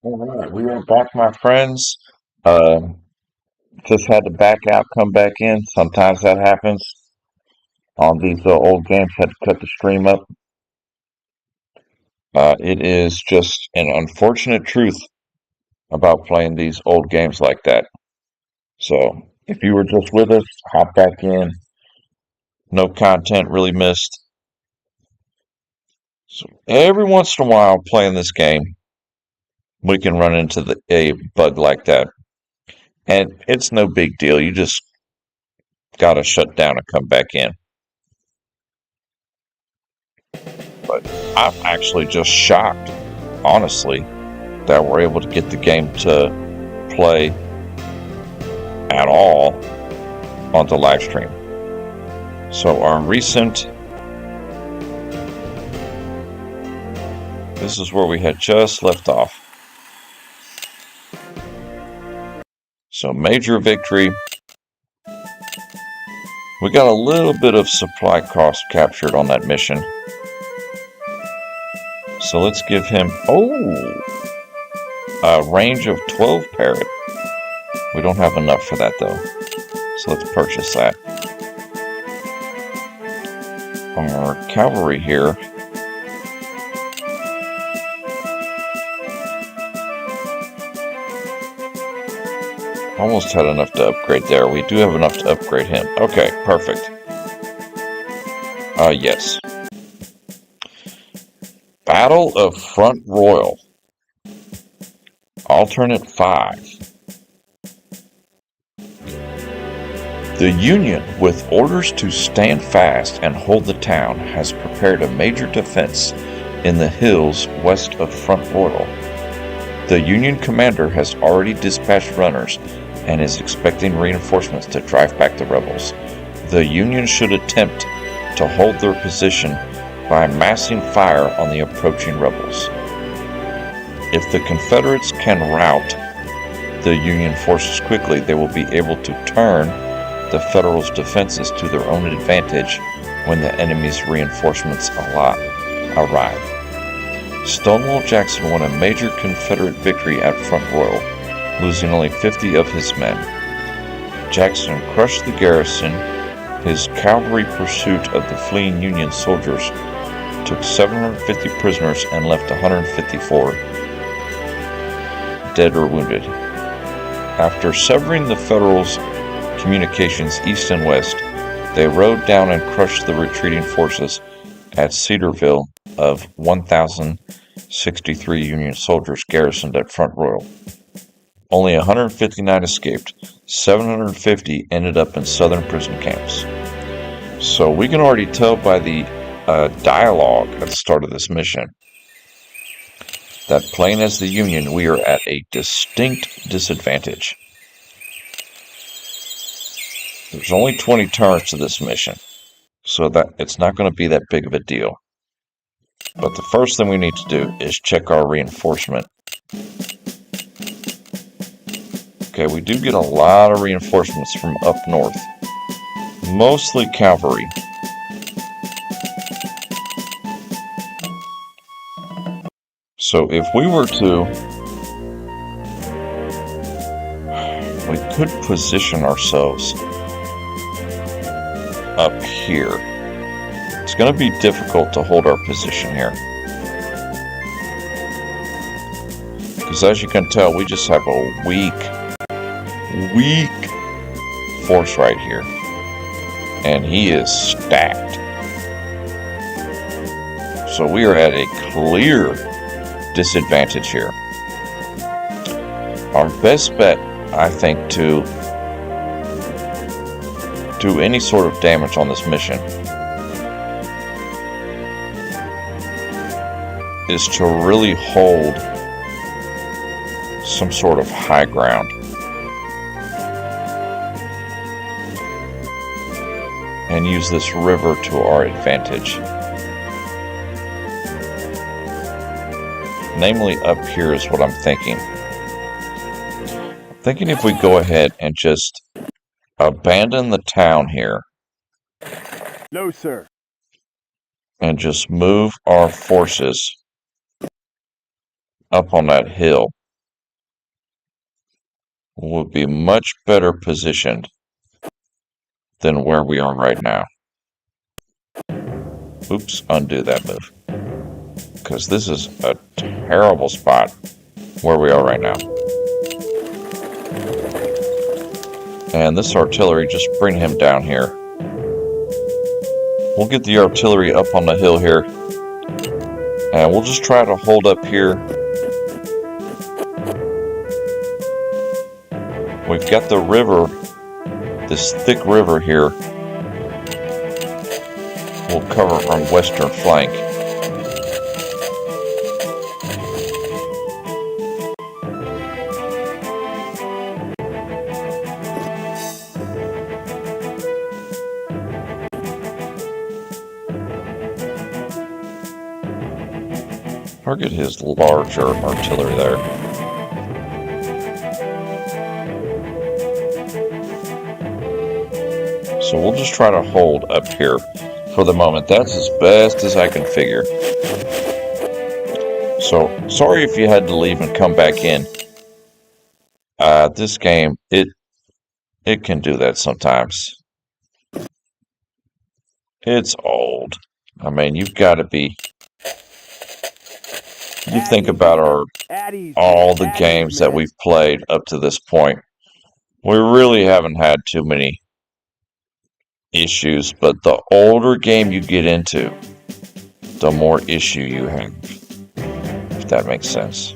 All right, we are back, my friends. Uh, just had to back out, come back in. Sometimes that happens on these old games. Had to cut the stream up. It is just an unfortunate truth about playing these old games like that. So, if you were just with us, hop back in. No content really missed. So, every once in a while, playing this game, we can run into a bug like that. And it's no big deal. You just got to shut down and come back in. But I'm actually just shocked, honestly, that we're able to get the game to play at all on the live stream. So our recent, this is where we had just left off. So major victory. We got a little bit of supply cost captured on that mission. So let's give him, a range of 12 parrot. We don't have enough for that though. So let's purchase that. Our cavalry here. Almost had enough to upgrade there. We do have enough to upgrade him. Okay, perfect. Yes. Battle of Front Royal. Alternate 5. The Union, with orders to stand fast and hold the town, has prepared a major defense in the hills west of Front Royal. The Union commander has already dispatched runners and is expecting reinforcements to drive back the rebels. The Union should attempt to hold their position by massing fire on the approaching rebels. If the Confederates can rout the Union forces quickly, they will be able to turn the Federals' defenses to their own advantage when the enemy's reinforcements arrive. Stonewall Jackson won a major Confederate victory at Front Royal, losing only 50 of his men. Jackson crushed the garrison. His cavalry pursuit of the fleeing Union soldiers took 750 prisoners and left 154 dead or wounded. After severing the Federals' communications east and west, they rode down and crushed the retreating forces at Cedarville of 1,063 Union soldiers garrisoned at Front Royal. Only 159 escaped. 750 ended up in southern prison camps. So we can already tell by the dialogue at the start of this mission that playing as the Union, we are at a distinct disadvantage. There's only 20 turns to this mission, so that it's not going to be that big of a deal. But the first thing we need to do is check our reinforcement. Okay, we do get a lot of reinforcements from up north. Mostly cavalry. So if we were to, we could position ourselves up here. It's going to be difficult to hold our position here. Because as you can tell, we just have a weak force right here. And he is stacked. So we are at a clear disadvantage here. Our best bet, I think, to do any sort of damage on this mission is to really hold some sort of high ground. And use this river to our advantage. Namely, up here is what I'm thinking. I'm thinking if we go ahead and just abandon the town here. No, sir. And just move our forces up on that hill. would be much better positioned than where we are right now. Oops, undo that move. Because this is a terrible spot where we are right now. And this artillery, just bring him down here. We'll get the artillery up on the hill here. And we'll just try to hold up here. We've got the river, this thick river here. We'll cover our western flank. Target his larger artillery there. So we'll just try to hold up here for the moment. That's as best as I can figure. So, sorry if you had to leave and come back in. This game, it can do that sometimes. It's old. I mean, you've got to be... You think about all the games that we've played up to this point. We really haven't had too many issues, but the older game you get into, the more issue you have, if that makes sense.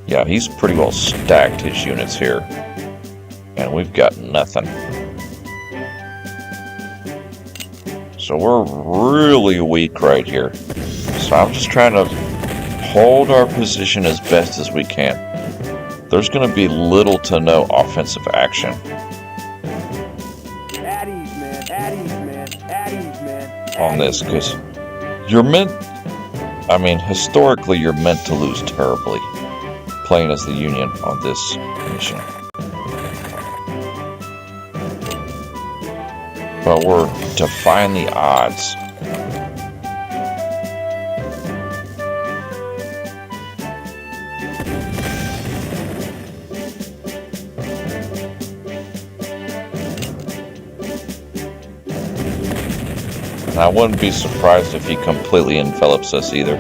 Yeah, he's pretty well stacked his units here, and we've got nothing. So we're really weak right here. So I'm just trying to hold our position as best as we can. There's going to be little to no offensive action on this, because you're meant, I mean, historically you're meant to lose terribly playing as the Union on this mission. But we're defying the odds. And I wouldn't be surprised if he completely envelops us either.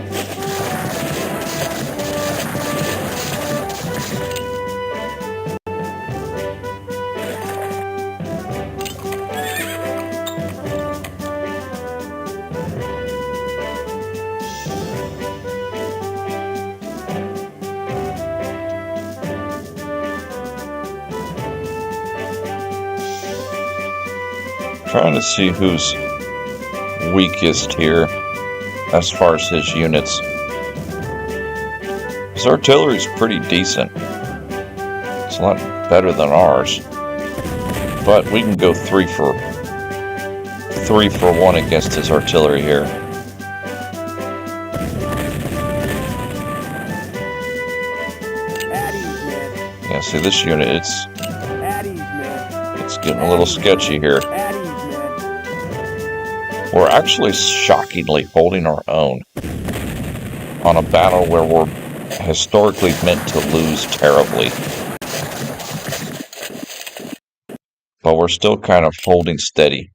Trying to see who's weakest here as far as his units. His artillery's pretty decent. It's a lot better than ours. But we can go 3 for 1 against his artillery here. Yeah, see this unit, it's getting a little sketchy here. We're actually shockingly holding our own on a battle where we're historically meant to lose terribly. But we're still kind of holding steady.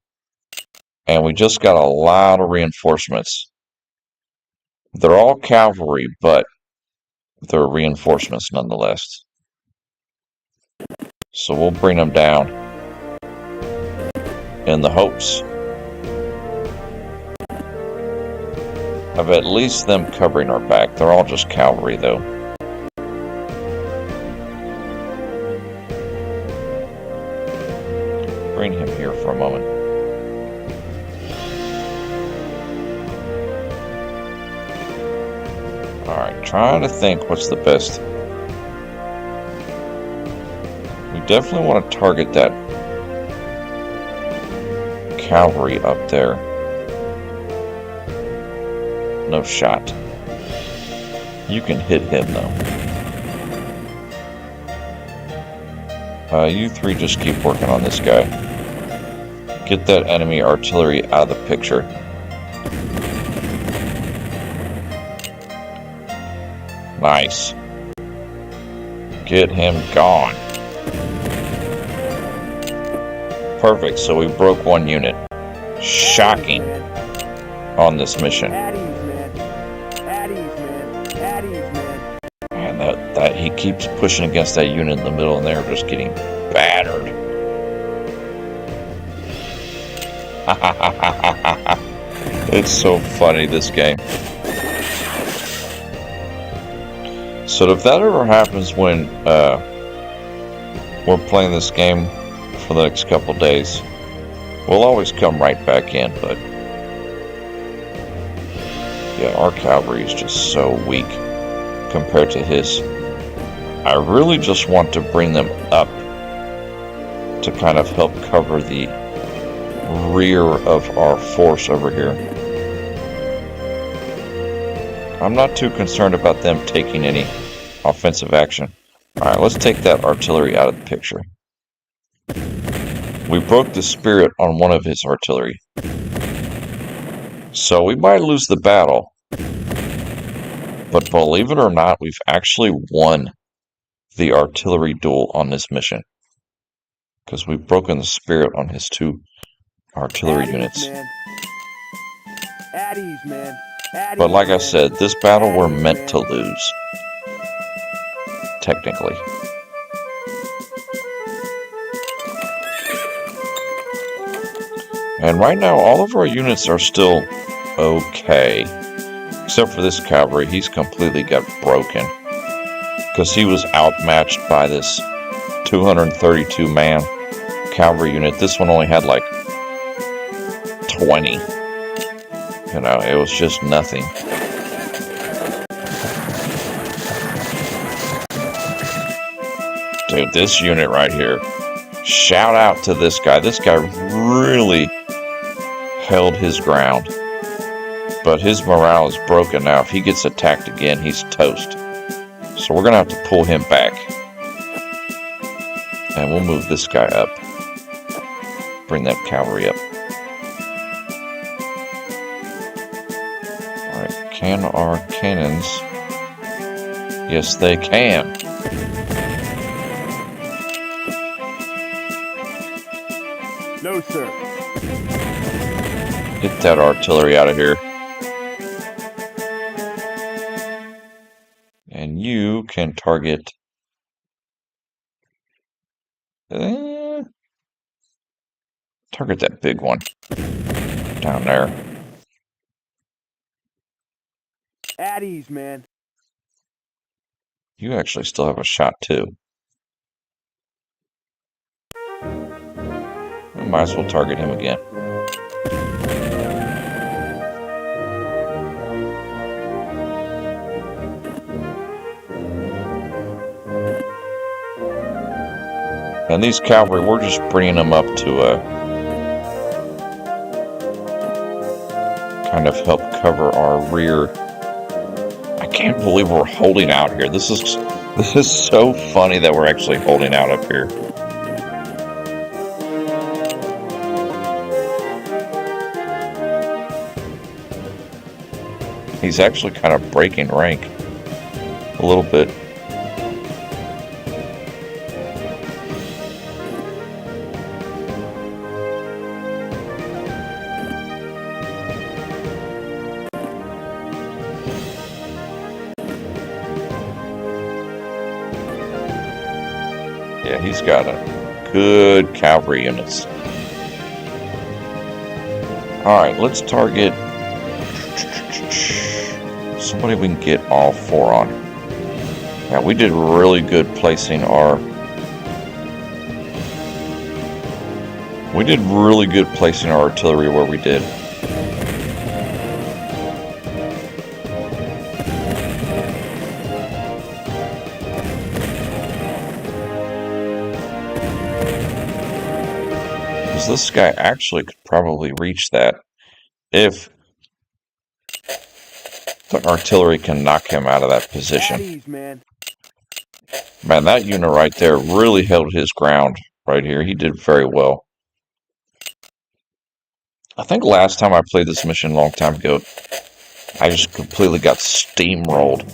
And we just got a lot of reinforcements. They're all cavalry, but they're reinforcements nonetheless. So we'll bring them down in the hopes of at least them covering our back. They're all just cavalry, though. Bring him here for a moment. Alright, trying to think what's the best. We definitely want to target that cavalry up there. No shot. You can hit him, though. You 3 just keep working on this guy. Get that enemy artillery out of the picture. Nice. Get him gone. Perfect, so we broke one unit. Shocking on this mission. And that he keeps pushing against that unit in the middle, and they're just getting battered. It's so funny, this game. So if that ever happens when we're playing this game for the next couple days, we'll always come right back in, but yeah, our cavalry is just so weak compared to his. I really just want to bring them up to kind of help cover the rear of our force over here. I'm not too concerned about them taking any offensive action. Alright, let's take that artillery out of the picture. We broke the spirit on one of his artillery. So we might lose the battle. But believe it or not, we've actually won the artillery duel on this mission. Because we've broken the spirit on his 2 artillery units. At ease, man. But like I said, this battle we're meant to lose. Technically. And right now, all of our units are still okay. Except for this cavalry, he's completely got broken. Because he was outmatched by this 232-man cavalry unit. This one only had like 20. You know, it was just nothing. Dude, this unit right here. Shout out to this guy. This guy really held his ground. But his morale is broken now. If he gets attacked again, he's toast. So we're going to have to pull him back. And we'll move this guy up. Bring that cavalry up. Alright, can our cannons... Yes, they can. No, sir. Get that artillery out of here. And you can target... target that big one. Down there. At ease, man. You actually still have a shot, too. We might as well target him again. And these cavalry, we're just bringing them up to kind of help cover our rear. I can't believe we're holding out here. This is so funny that we're actually holding out up here. He's actually kind of breaking rank a little bit. Yeah, he's got a good cavalry units. Alright, let's target somebody we can get all 4 on. Yeah, we did really good placing our... We did really good placing our artillery where we did. Because this guy actually could probably reach that if the artillery can knock him out of that position. Ease, man. Man, that unit right there really held his ground right here. He did very well. I think last time I played this mission a long time ago, I just completely got steamrolled.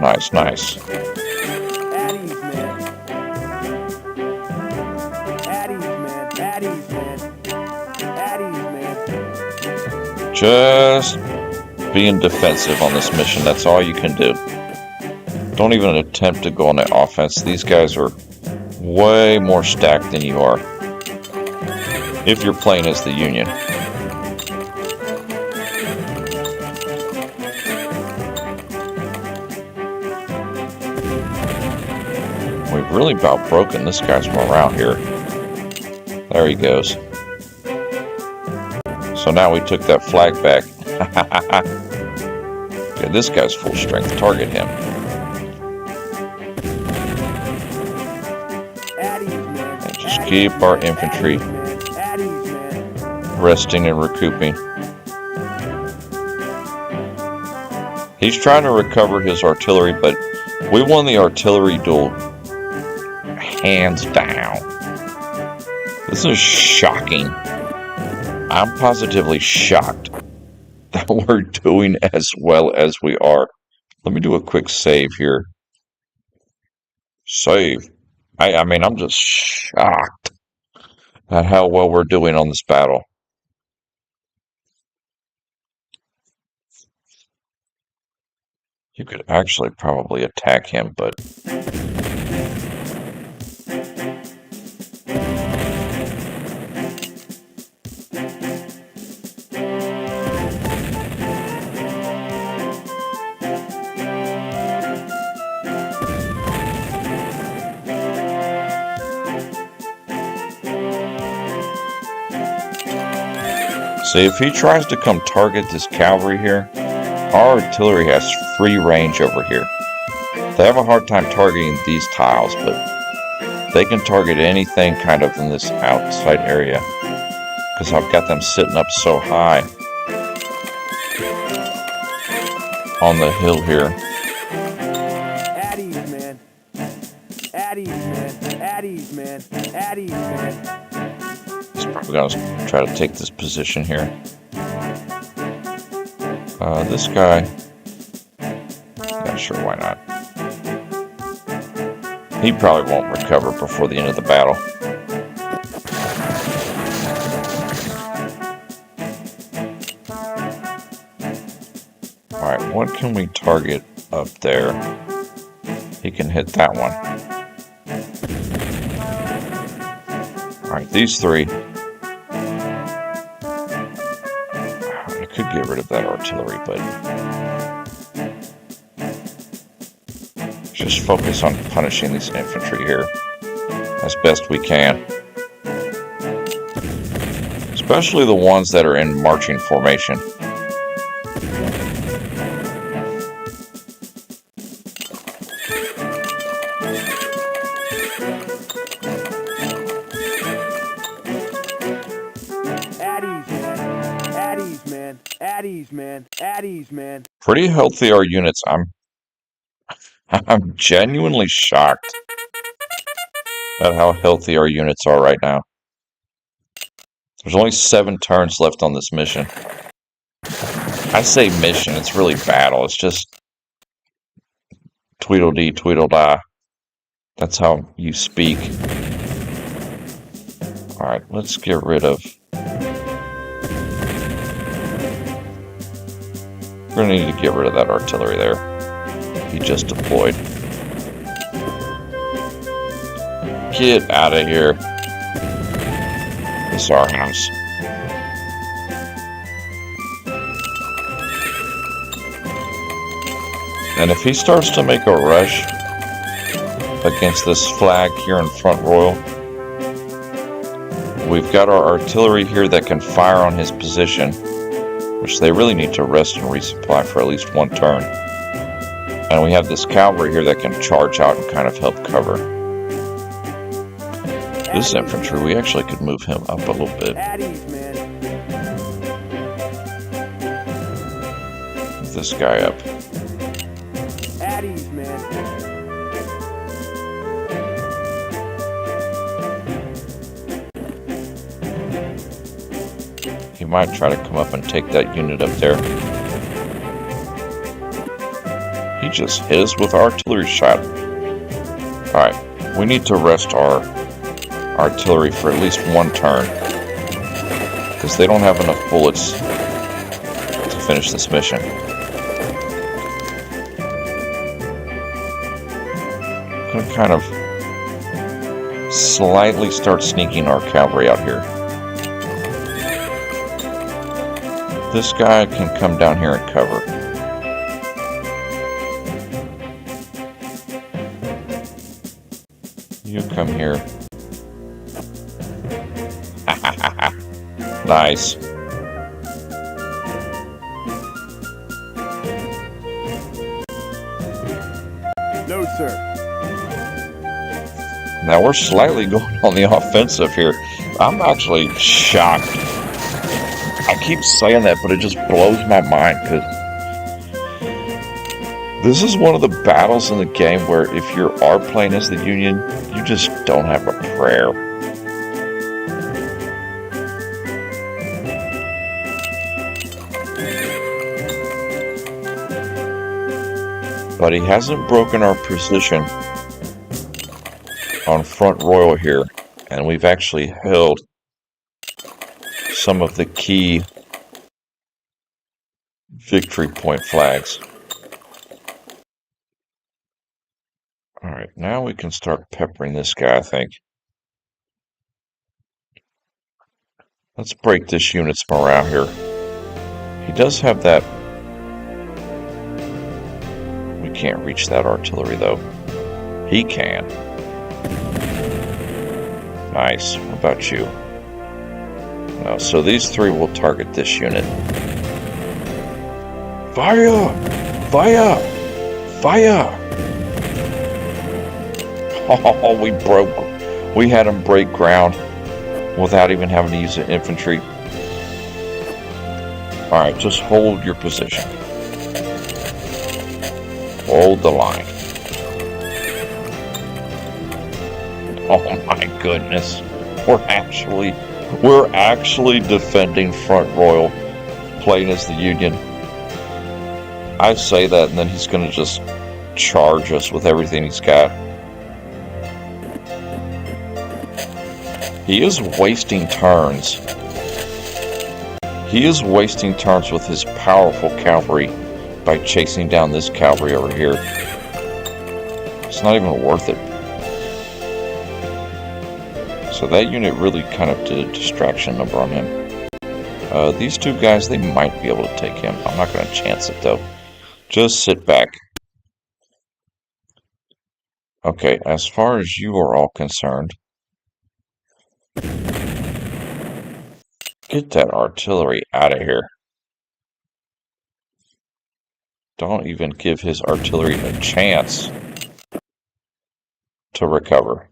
Nice, nice. At ease, man. At ease, man. At ease, man. At ease, man. Just being defensive on this mission. That's all you can do. Don't even attempt to go on the offense. These guys are way more stacked than you are if you're playing as the Union. We've really about broken this guy's morale here. There he goes. So now we took that flag back. Okay, this guy's full strength. Target him. And just keep our infantry resting and recouping. He's trying to recover his artillery, but we won the artillery duel hands down. This is shocking. I'm positively shocked that we're doing as well as we are. Let me do a quick save here. Save. I mean, I'm just shocked at how well we're doing on this battle. You could actually probably attack him, but see, if he tries to come target this cavalry here, our artillery has free range over here. They have a hard time targeting these tiles, but they can target anything kind of in this outside area because I've got them sitting up so high on the hill here. At ease, man. At ease, man. At ease, man. At ease, man. He's probably going to try to take this position here. This guy, yeah, sure, why not? He probably won't recover before the end of the battle. Alright, what can we target up there? He can hit that one. Alright, these three. I could get rid of that artillery, but just focus on punishing these infantry here as best we can. Especially the ones that are in marching formation. At ease, man. Pretty healthy, our units. I'm genuinely shocked at how healthy our units are right now. There's only 7 turns left on this mission. I say mission, it's really battle. It's just Tweedledee, Tweedledee. That's how you speak. Alright, let's get rid of... We're going to need to get rid of that artillery there. He just deployed. Get out of here. This is our house. And if he starts to make a rush against this flag here in Front Royal, we've got our artillery here that can fire on his position, which they really need to rest and resupply for at least 1 turn. And we have this cavalry here that can charge out and kind of help cover. This infantry, we actually could move him up a little bit. Move this guy up. He might try to come up and take that unit up there. He just hit us with artillery shot. Alright, we need to rest our artillery for at least one turn, because they don't have enough bullets to finish this mission. I'm going to kind of slightly start sneaking our cavalry out here. This guy can come down here and cover. You come here. Nice. No, sir. Now we're slightly going on the offensive here. I'm actually shocked. I keep saying that, but it just blows my mind, because this is one of the battles in the game where if you are playing as the Union, you just don't have a prayer. But he hasn't broken our position on Front Royal here, and we've actually held some of the key victory point flags. Alright, now we can start peppering this guy, I think. Let's break this unit's morale here. He does have that. We can't reach that artillery, though. He can. Nice. What about you? No, so these three will target this unit. Fire! Fire! Fire! Oh, we had him break ground without even having to use the infantry. Alright, just hold your position. Hold the line. Oh my goodness. We're actually defending Front Royal, playing as the Union. I say that, and then he's going to just charge us with everything he's got. He is wasting turns. He is wasting turns with his powerful cavalry by chasing down this cavalry over here. It's not even worth it. So that unit really kind of did a distraction number on him. These two guys, they might be able to take him. I'm not going to chance it, though. Just sit back. Okay, as far as you are all concerned, get that artillery out of here. Don't even give his artillery a chance to recover.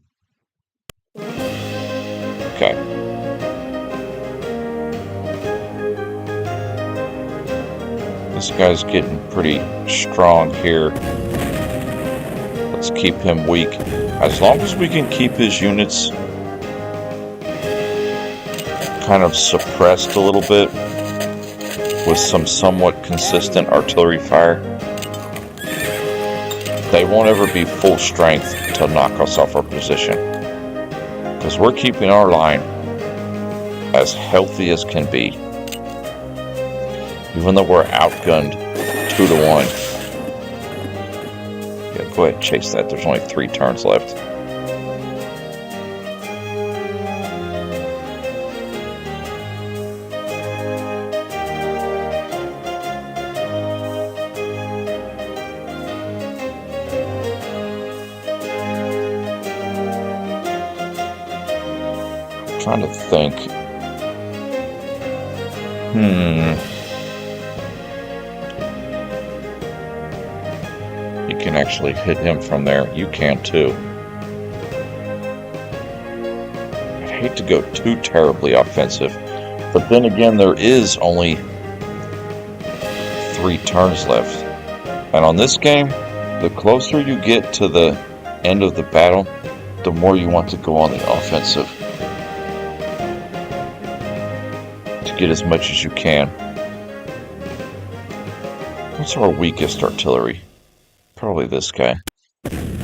Okay. This guy's getting pretty strong here. Let's keep him weak. As long as we can keep his units kind of suppressed a little bit with some somewhat consistent artillery fire, they won't ever be full strength to knock us off our position. Because we're keeping our line as healthy as can be. Even though we're outgunned 2-1. Yeah, go ahead and chase that. There's only 3 turns left. I'm trying to think. You can actually hit him from there. You can too. I'd hate to go too terribly offensive, but then again, there is only 3 turns left. And on this game, the closer you get to the end of the battle, the more you want to go on the offensive to get as much as you can. What's our weakest artillery? Probably this guy.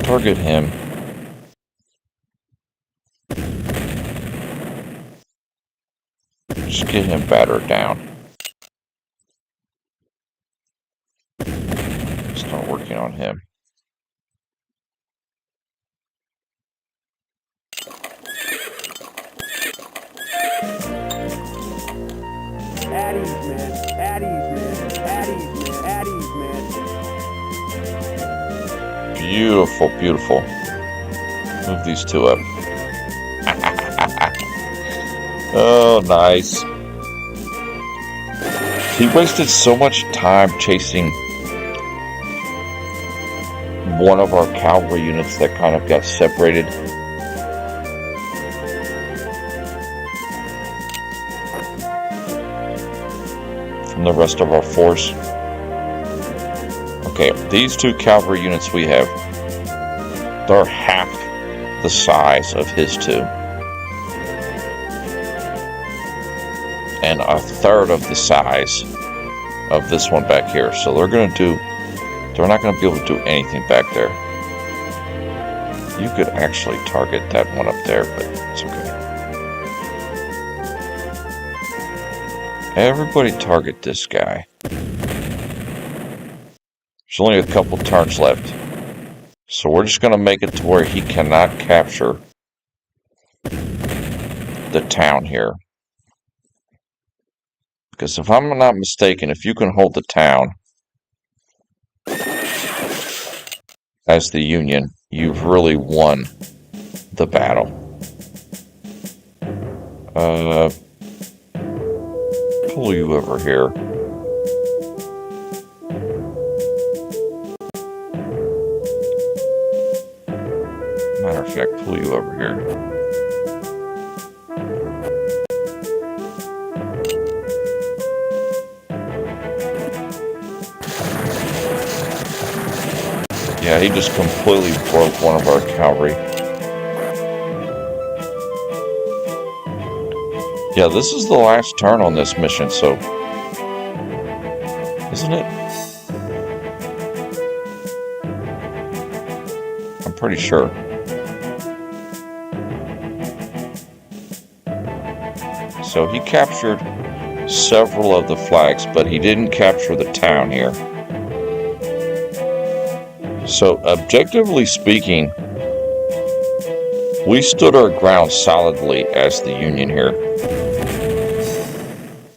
Target him. Just get him battered down. Start working on him. Addies, man. Addies, man. Addies, man. Addies, man. Beautiful, beautiful. Move these two up. Oh, nice. He wasted so much time chasing one of our cavalry units that kind of got separated. From the rest of our force. Okay, these two cavalry units we have, they're half the size of his two. And a third of the size of this one back here. So they're not going to be able to do anything back there. You could actually target that one up there, but it's okay. Everybody target this guy. There's only a couple turns left. So we're just going to make it to where he cannot capture the town here. Because if I'm not mistaken, if you can hold the town as the Union, you've really won the battle. Pull you over here. Matter of fact, pull you over here. Yeah, he just completely broke one of our cavalry. Yeah, this is the last turn on this mission, so... Isn't it? I'm pretty sure. So he captured several of the flags, but he didn't capture the town here. So, objectively speaking, we stood our ground solidly as the Union here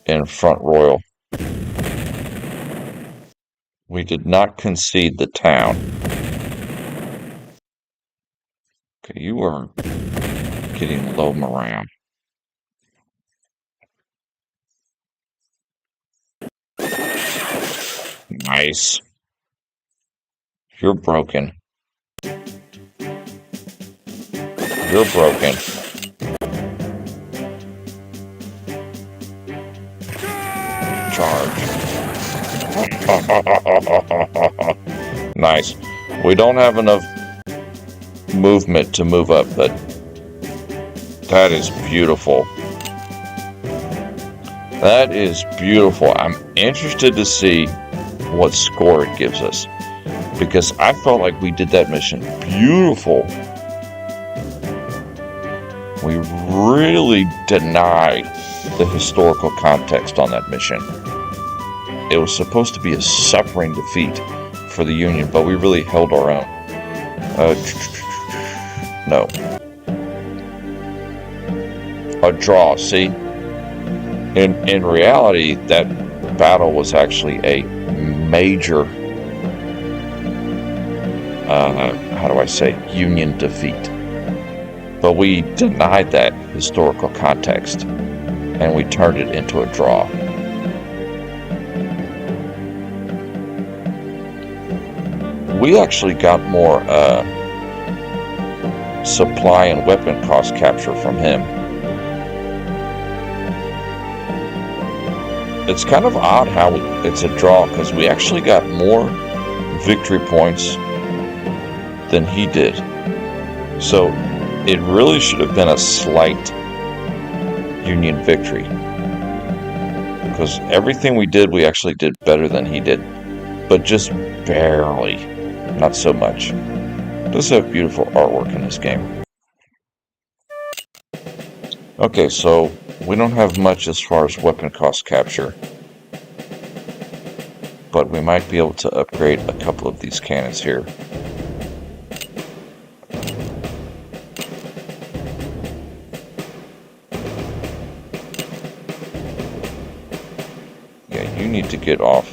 in Front Royal. We did not concede the town. Okay, you are getting low morale. Nice. You're broken. You're broken. Charge. Nice. We don't have enough movement to move up, but that is beautiful. That is beautiful. I'm interested to see what score it gives us, because I felt like we did that mission beautiful. We really denied the historical context on that mission. It was supposed to be a suffering defeat for the Union, but we really held our own. No. A draw, see? In reality, that battle was actually a major, Union defeat. But we denied that historical context, and we turned it into a draw. We actually got more supply and weapon cost capture from him. It's kind of odd how it's a draw, because we actually got more victory points than he did. So it really should have been a slight Union victory, because everything we did, we actually did better than he did, but just barely. not so much. It does have beautiful artwork in this game. Okay, so we don't have much as far as weapon cost capture, but we might be able to upgrade a couple of these cannons here. Yeah, you need to get off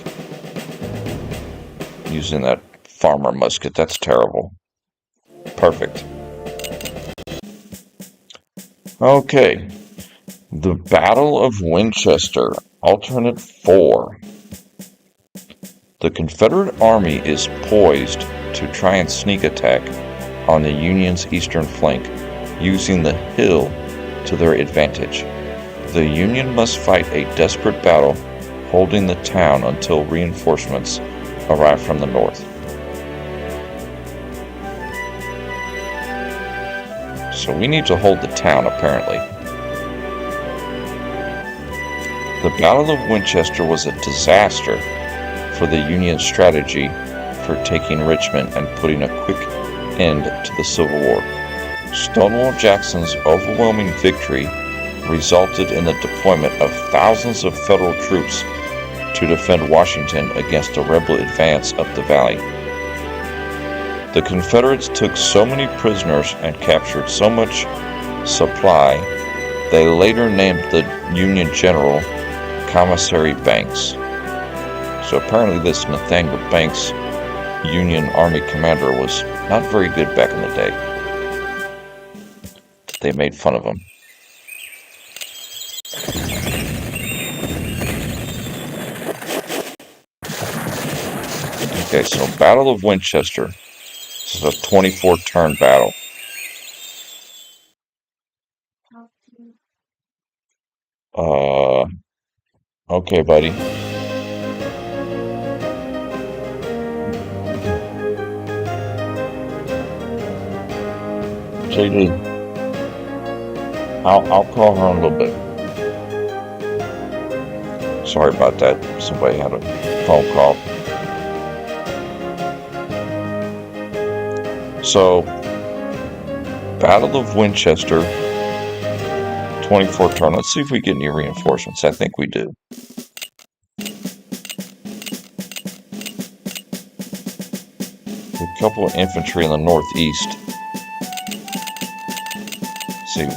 using that farmer musket. That's terrible. Perfect. Okay, the Battle of Winchester, Alternate 4. The Confederate Army is poised to try and sneak attack on the Union's eastern flank, using the hill to their advantage. The Union must fight a desperate battle, holding the town until reinforcements arrive from the north. So we need to hold the town, apparently. The Battle of Winchester was a disaster for the Union's strategy for taking Richmond and putting a quick end to the Civil War. Stonewall Jackson's overwhelming victory resulted in the deployment of thousands of Federal troops to defend Washington against a rebel advance up the valley. The Confederates took so many prisoners and captured so much supply, they later named the Union general Commissary Banks. So apparently this Nathaniel Banks, Union Army commander, was not very good back in the day. They made fun of him. Okay, so Battle of Winchester. This is a 24-turn battle. Okay, buddy. JD, I'll call her in a little bit. Sorry about that. Somebody had a phone call. So, Battle of Winchester, 24 turn. Let's see if we get any reinforcements. I think we do. A couple of infantry in the northeast. Let's see,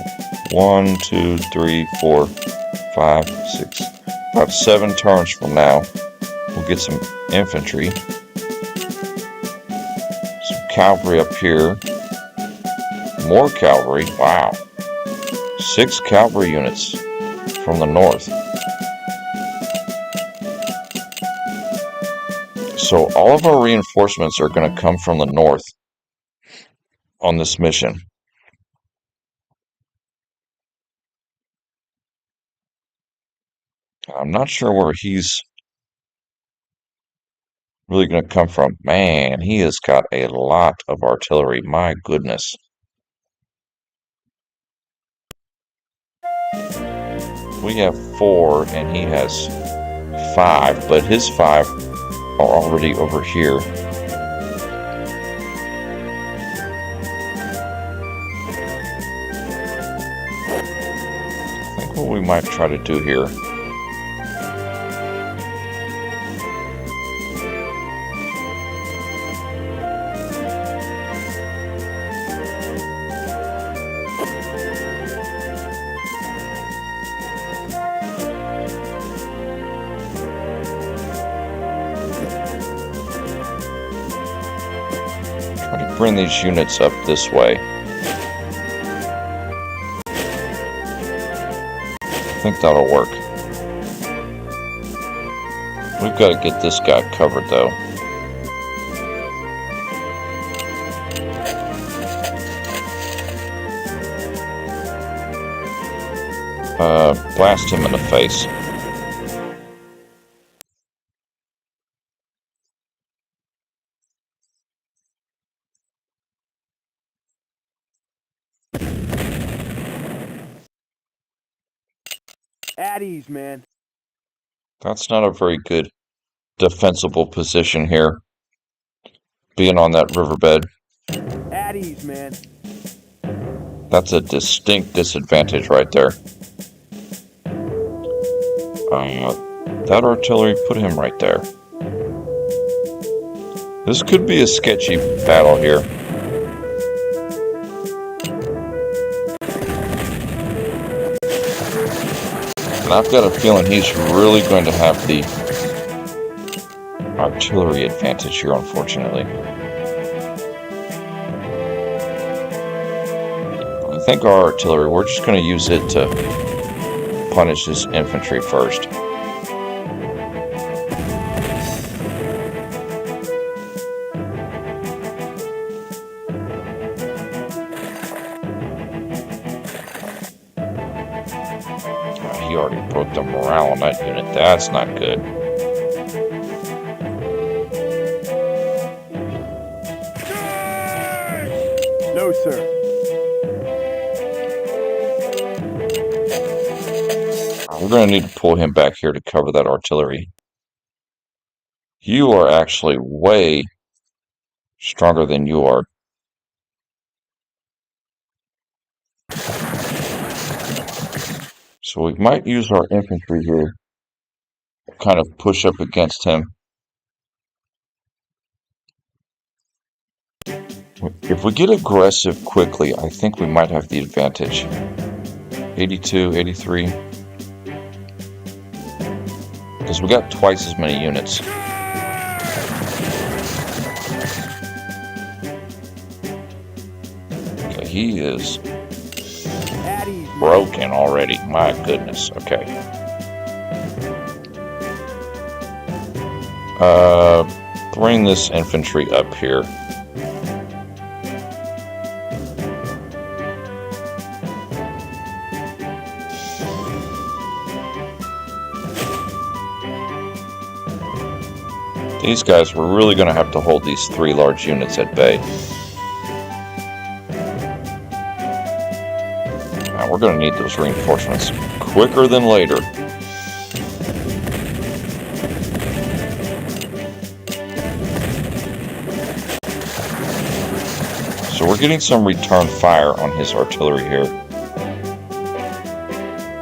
1, 2, 3, 4, 5, 6, about 7 turns from now, we'll get some infantry. Some cavalry up here. More cavalry. Wow. 6 cavalry units from the north. So all of our reinforcements are going to come from the north on this mission. I'm not sure where he's really going to come from. Man, he has got a lot of artillery. My goodness. We have 4 and he has 5, but his 5 are already over here. I think what we might try to do here, bring these units up this way. I think that'll work. We've got to get this guy covered though. Blast him in the face. At ease, man. That's not a very good defensible position here. being on that riverbed. At ease, man. That's a distinct disadvantage right there. That artillery put him right there. This could be a sketchy battle here. And I've got a feeling he's really going to have the artillery advantage here, unfortunately. I think our artillery, we're just going to use it to punish his infantry first. He already broke the morale on that unit. That's not good. No, sir. We're going to need to pull him back here to cover that artillery. You are actually way stronger than you are. So we might use our infantry here to kind of push up against him. If we get aggressive quickly, I think we might have the advantage. 82, 83. Because we got twice as many units. Okay, he is broken already. My goodness. Okay. Bring this infantry up here. These guys, we're really going to have to hold these 3 large units at bay. Now, we're going to need those reinforcements quicker than later. So we're getting some return fire on his artillery here.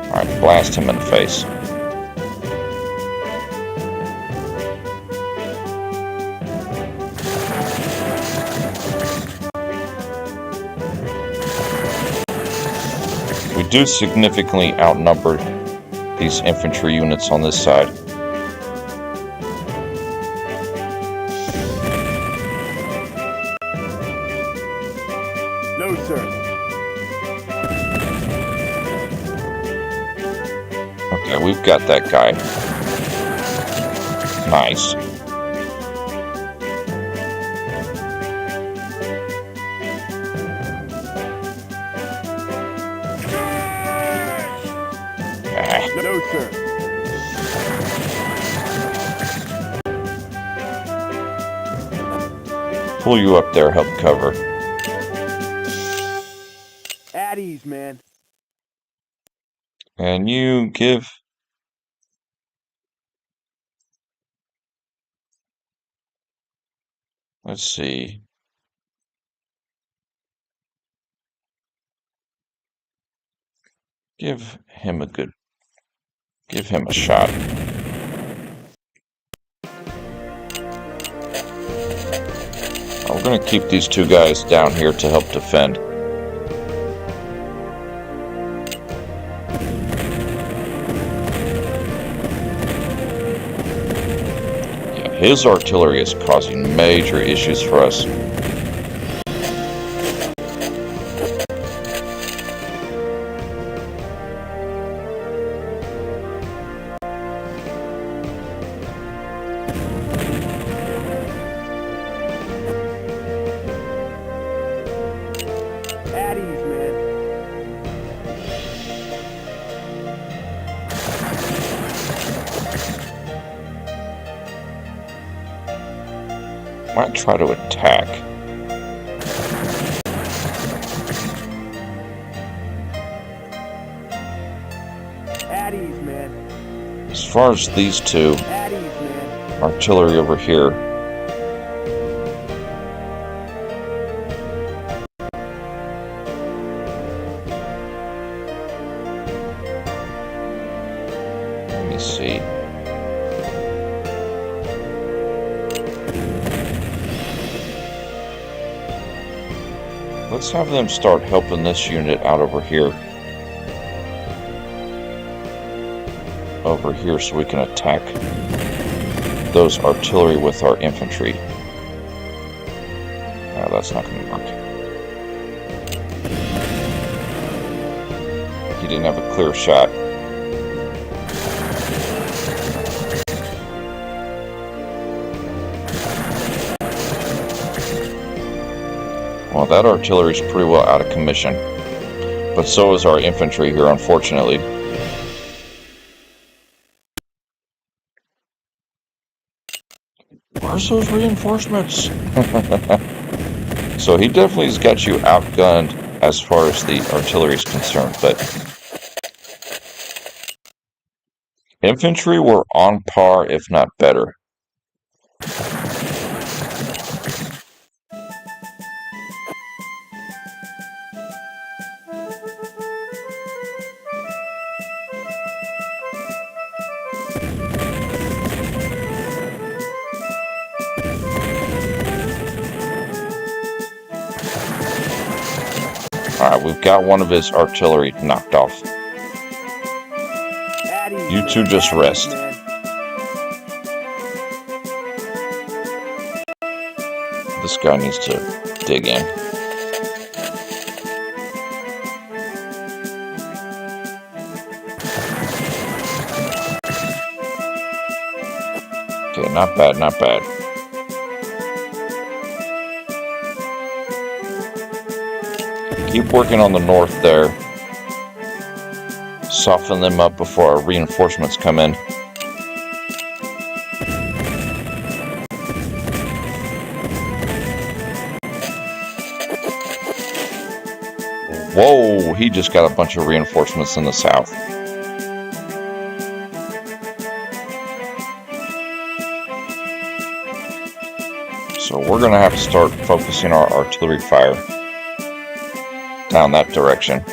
Alright, blast him in the face. We do significantly outnumber these infantry units on this side. No, sir. Okay, we've got that guy. Nice. No, sir. Pull you up there, help cover. At ease, man. And you give... Let's see. Give him a shot. We're going to keep these 2 guys down here to help defend. Yeah, his artillery is causing major issues for us. At ease, man. Might try to attack. At ease, man. As far as these 2, At ease, man. artillery over here, Let's see. Let's have them start helping this unit out over here. So we can attack those artillery with our infantry. No, that's not going to work. He didn't have a clear shot. Well, that artillery is pretty well out of commission. But so is our infantry here, unfortunately. Where's those reinforcements? So he definitely has got you outgunned as far as the artillery is concerned, but infantry were on par, if not better. Alright, we've got one of his artillery knocked off. You two just rest. This guy needs to dig in. Okay, not bad, not bad. Keep working on the north there. Soften them up before our reinforcements come in. Whoa, he just got a bunch of reinforcements in the south. So we're going to have to start focusing our artillery fire down that direction.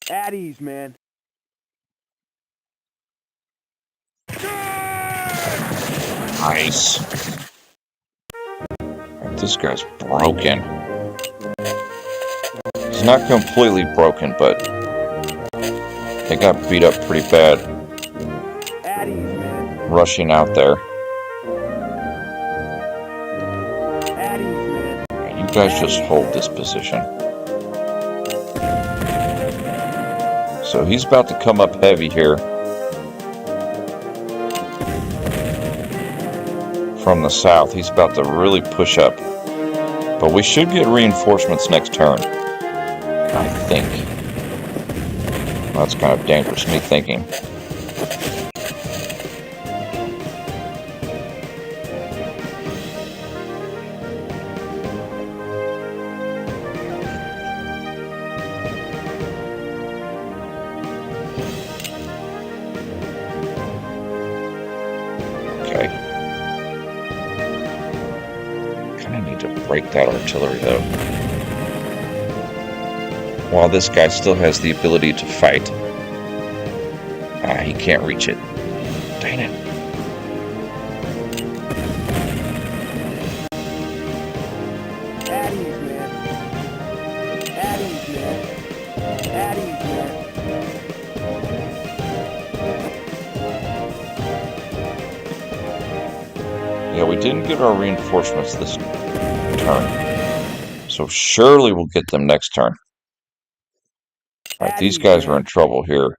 At ease, man. Nice. This guy's broken. He's not completely broken, but they got beat up pretty bad. At ease, man. Rushing out there. At ease, man. You guys just hold this position. So he's about to come up heavy here from the south. He's about to really push up. But we should get reinforcements next turn, I think. That's kind of dangerous, me thinking. Break that artillery though. While this guy still has the ability to fight. He can't reach it. Dang it. At ease, man. At ease, man. At ease, man. Yeah, we didn't get our reinforcements this turn. So surely we'll get them next turn. Alright, these guys are in trouble here.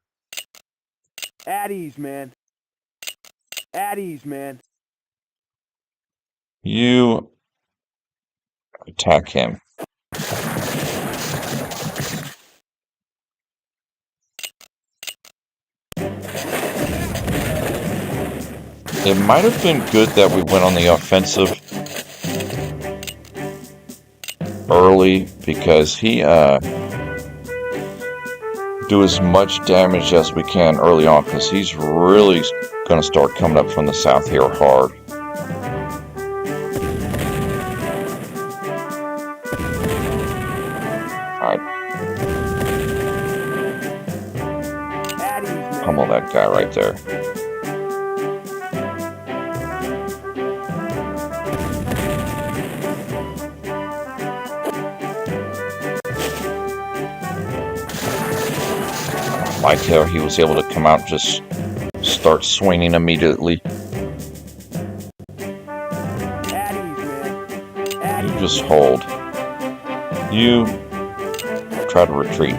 At ease, man. At ease, man. You attack him. It might have been good that we went on the offensive early, because he do as much damage as we can early on, because he's really gonna start coming up from the south here hard. Alright. Pummel that guy right there. I like how he was able to come out and just start swinging immediately. You just hold. You try to retreat.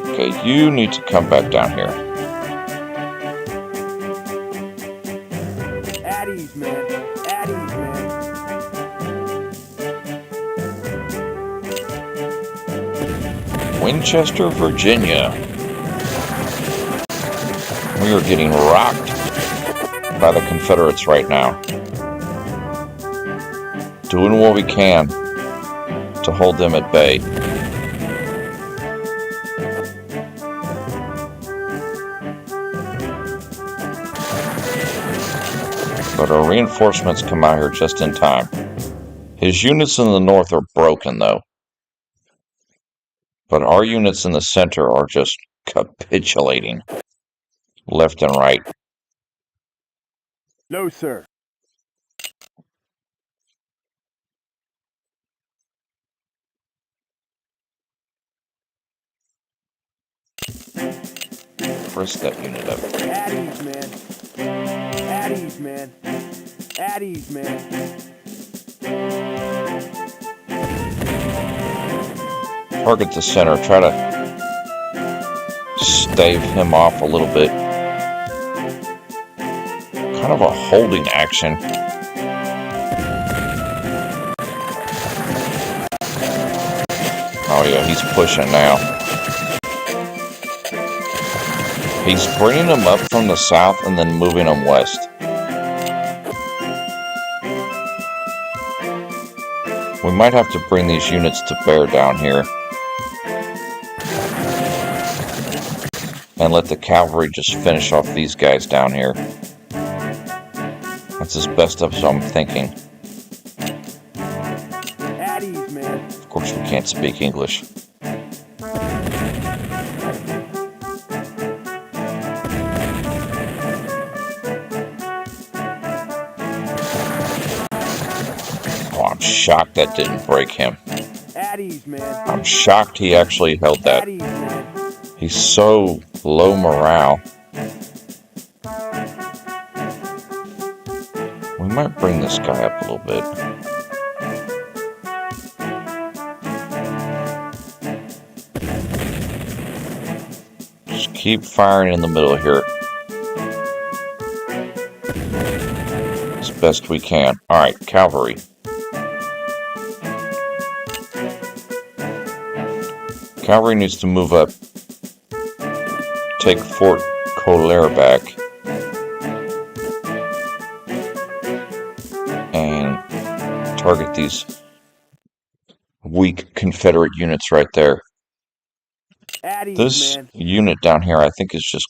Okay, you need to come back down here. At ease, man. At ease, man. Winchester, Virginia. We are getting rocked by the Confederates right now. Doing what we can to hold them at bay. But our reinforcements come out here just in time. His units in the north are broken, though. But our units in the center are just capitulating. Left and right. No, sir. Frisk that unit up. At ease, man. At ease, man. At ease, man. Target the center. Try to stave him off a little bit. Kind of a holding action. Oh yeah, he's pushing now. He's bringing them up from the south and then moving them west. We might have to bring these units to bear down here. And let the cavalry just finish off these guys down here. That's as best as I'm thinking. At ease, man. Of course, we can't speak English. Oh, I'm shocked that didn't break him. At ease, man. I'm shocked he actually held that. At ease, man. He's so low morale. We might bring this guy up a little bit. Just keep firing in the middle here. As best we can. Alright, cavalry. Cavalry needs to move up. Take Fort Colère back. And target these weak Confederate units right there. At ease, This man. unit down here, I think, is just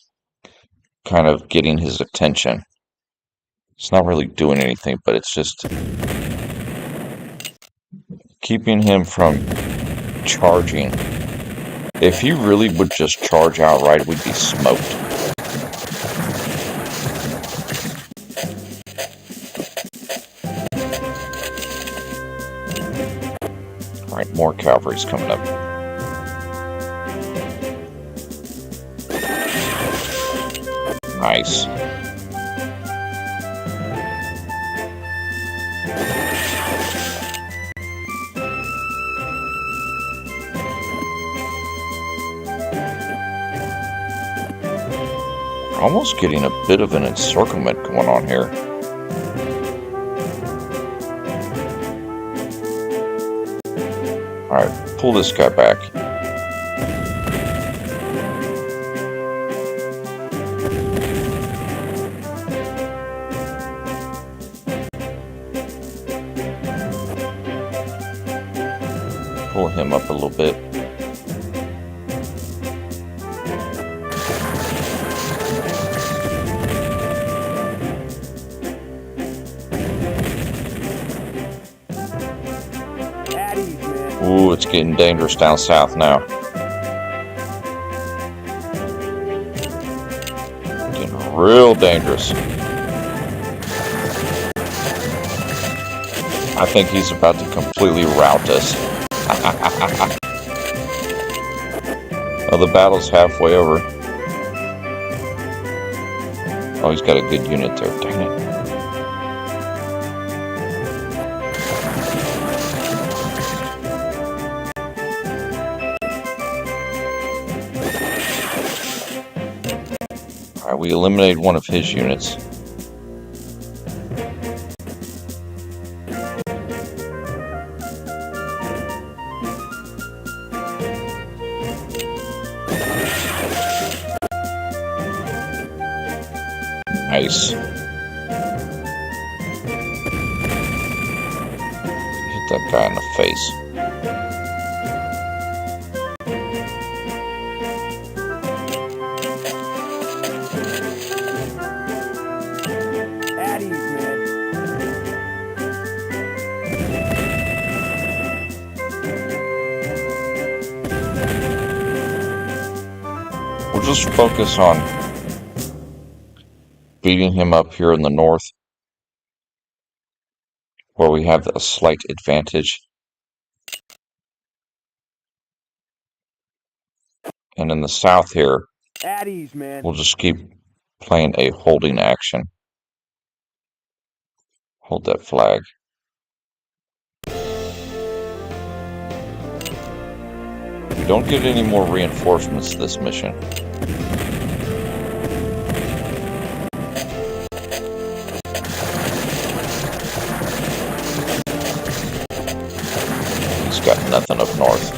kind of getting his attention. It's not really doing anything, but it's just keeping him from charging. If he really would just charge outright, we'd be smoked. Alright, more cavalry's coming up. Nice. Almost getting a bit of an encirclement going on here. Alright, pull this guy back. Pull him up a little bit. Ooh, it's getting dangerous down south now. Getting real dangerous. I think he's about to completely rout us. Oh, the battle's halfway over. Oh, he's got a good unit there. Dang it. Alright, we eliminated one of his units. Nice. Hit that guy in the face. At ease, man. We'll just focus on beating him up here in the north, where we have a slight advantage. And in the south here, At ease, man. we'll just keep playing a holding action. Hold that flag. We don't get any more reinforcements this mission. He's got nothing up north.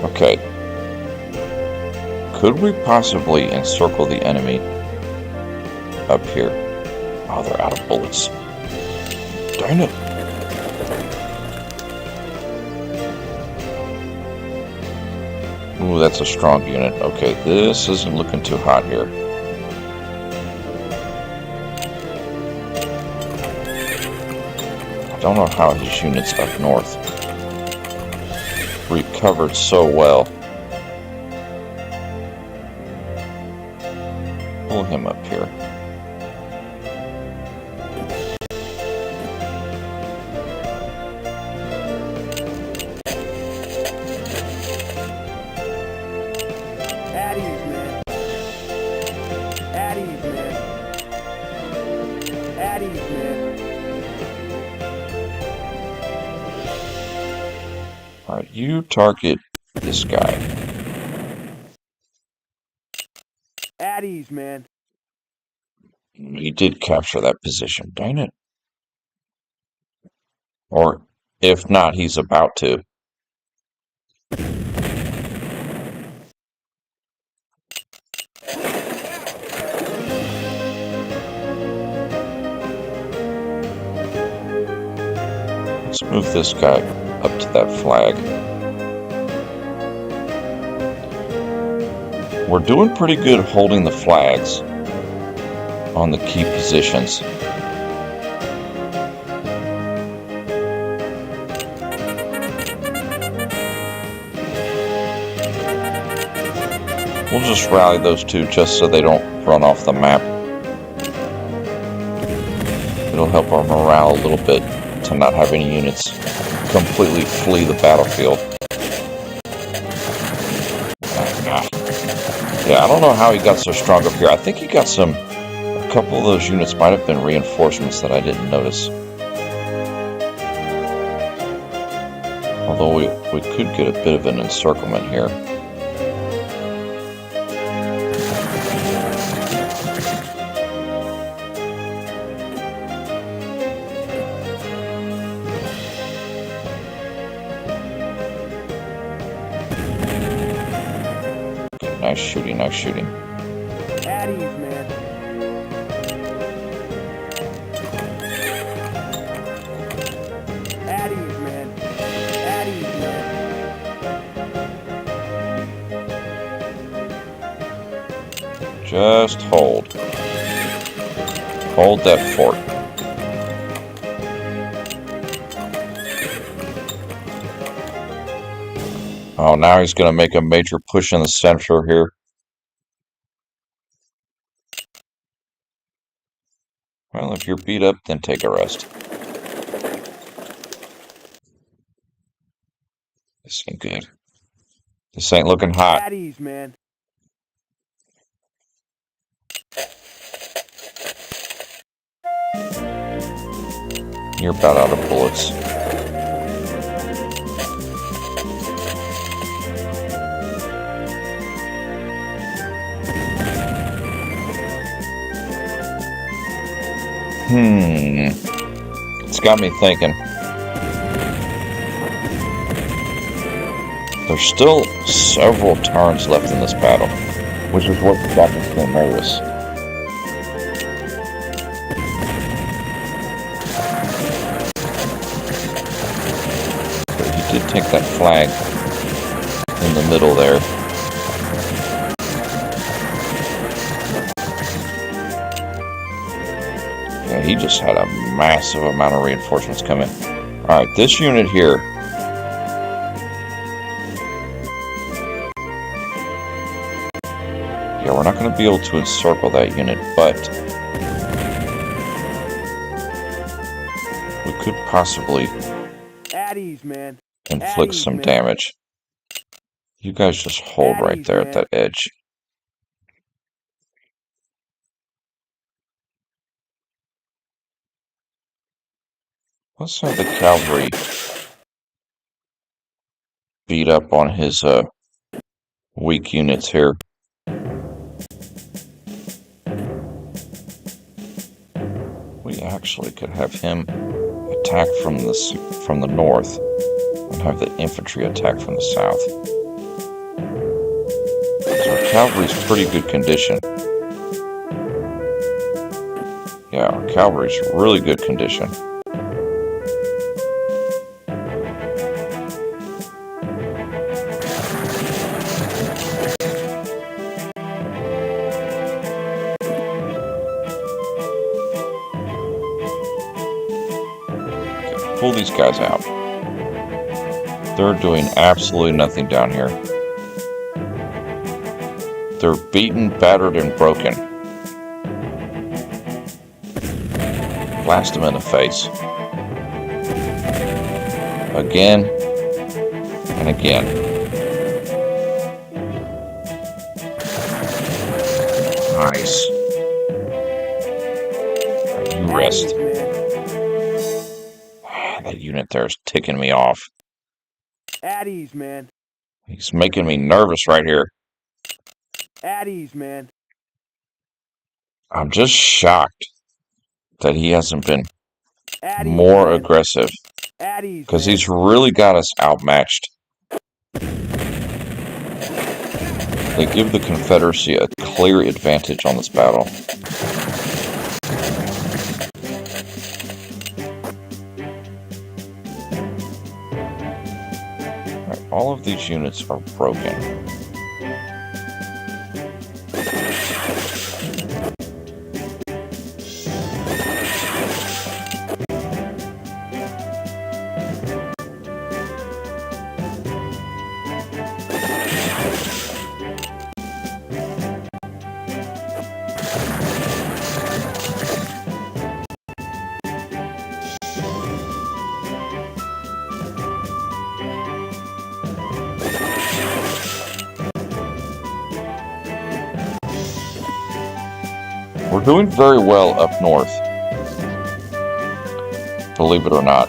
Okay. Could we possibly encircle the enemy up here? Oh, they're out of bullets. Darn it. Ooh, that's a strong unit. Okay, this isn't looking too hot here. I don't know how his units up north recovered so well. Pull him up here. At ease, man. At ease, man. At ease, man. Alright, you target this guy. At ease, man. He did capture that position, dang it. Or if not, he's about to. Let's move this guy up to that flag. We're doing pretty good holding the flags on the key positions. We'll just rally those two just so they don't run off the map. It'll help our morale a little bit to not have any units completely flee the battlefield. Yeah, I don't know how he got so strong up here. I think he got a couple of those units might have been reinforcements that I didn't notice. Although we could get a bit of an encirclement here. Okay, nice shooting, nice shooting. At ease, man. At ease, man. At ease, man. Just hold. Hold that fort. Oh, now he's going to make a major push in the center here. Well, if you're beat up, then take a rest. This ain't good. This ain't looking hot. At ease, man. You're about out of bullets. It's got me thinking. There's still several turns left in this battle, which is what got me so nervous. But he did take that flag in the middle there. Yeah, he just had a massive amount of reinforcements coming. Alright, this unit here. Yeah, we're not going to be able to encircle that unit, but we could possibly At ease, man. inflict some damage. You guys just hold right there at that edge. Let's have the cavalry beat up on his weak units here. We actually could have him attack from the north and have the infantry attack from the south. So our cavalry's pretty good condition. Yeah, our cavalry's really good condition. Pull these guys out. They're doing absolutely nothing down here. They're beaten, battered, and broken. Blast them in the face. Again and again. Nice. You rest. That unit there is ticking me off. At ease, man. He's making me nervous right here. At ease, man. I'm just shocked that he hasn't been more aggressive. Because he's really got us outmatched. They give the Confederacy a clear advantage on this battle. All of these units are broken. We're doing very well up north, believe it or not.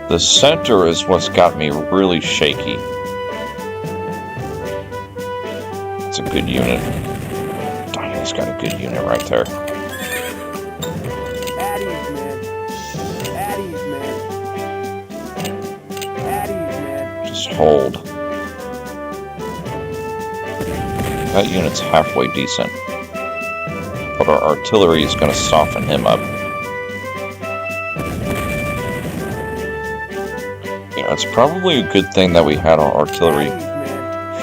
The center is what's got me really shaky. It's a good unit. Dang, he's got a good unit right there. Just hold. That unit's halfway decent. But our artillery is going to soften him up. Yeah, it's probably a good thing that we had our artillery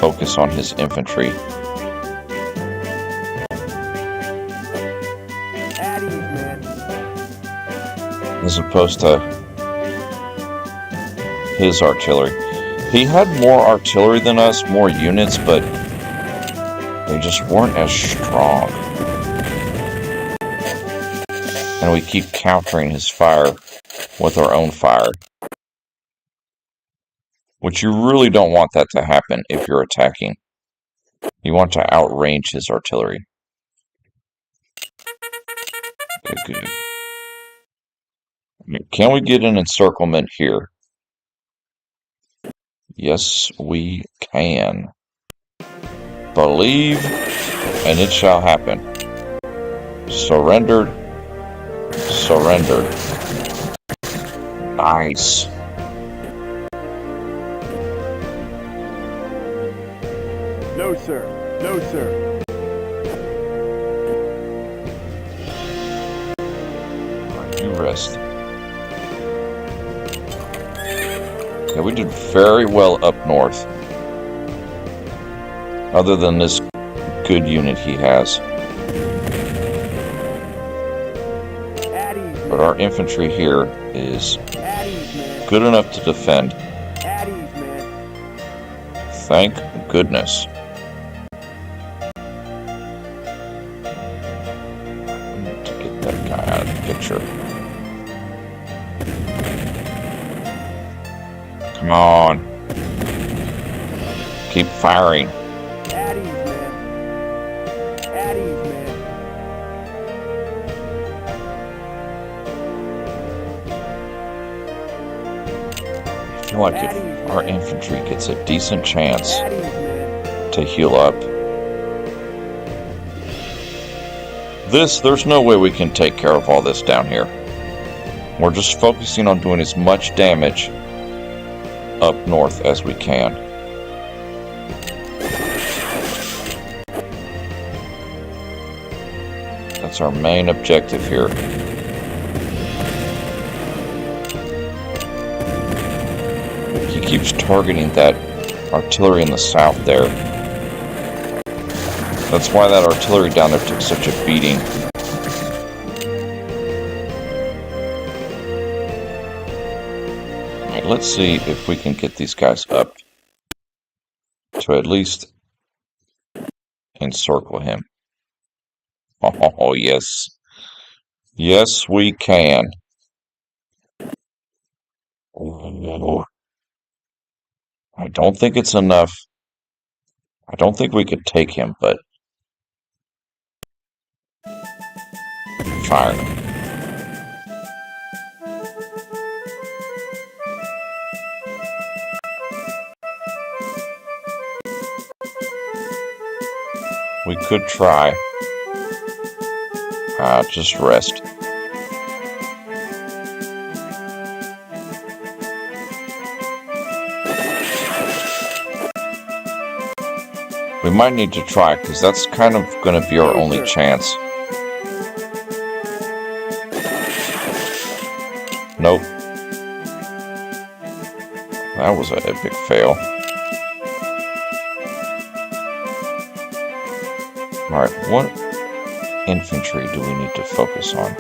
focus on his infantry. At ease, man. As opposed to his artillery. He had more artillery than us, more units, but they just weren't as strong. And we keep countering his fire with our own fire. Which you really don't want that to happen if you're attacking. You want to outrange his artillery. Good. Can we get an encirclement here? Yes, we can. Believe, and it shall happen. Surrendered. Surrendered. Nice. No, sir. No, sir. You rest. Yeah, we did very well up north. Other than this good unit he has. At ease, man. But our infantry here is At ease, man. good enough to defend. At ease, man. Thank goodness. I need to get that guy out of the picture. Come on. Keep firing. At ease, man. At ease, man. I feel like if our infantry gets a decent chance At ease, man. to heal up, there's no way we can take care of all this down here. We're just focusing on doing as much damage up north as we can. That's our main objective here. He keeps targeting that artillery in the south there. That's why that artillery down there took such a beating. Alright, let's see if we can get these guys up to at least encircle him. Oh, yes. Yes, we can. Oh, I don't think it's enough. I don't think we could take him, but fire. We could try. Just rest. We might need to try, because that's kind of going to be our only chance. Nope. That was an epic fail. Alright, what infantry do we need to focus on?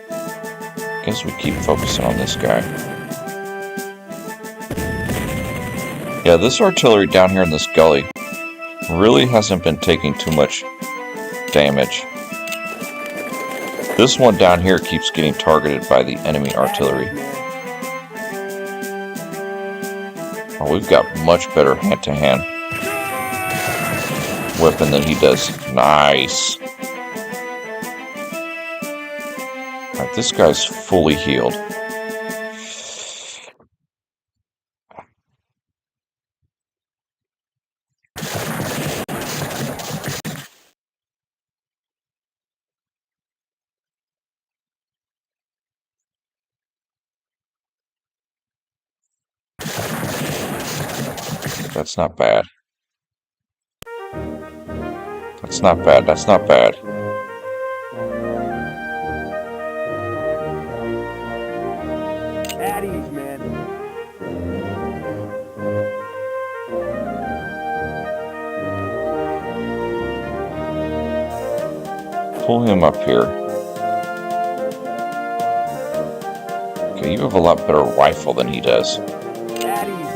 I guess we keep focusing on this guy. Yeah, this artillery down here in this gully really hasn't been taking too much damage. This one down here keeps getting targeted by the enemy artillery. Oh, we've got much better hand-to-hand weapon than he does. Nice. Alright, this guy's fully healed. That's not bad. That's not bad. That's not bad. At ease, man. pull him up here. Okay, you have a lot better rifle than he does,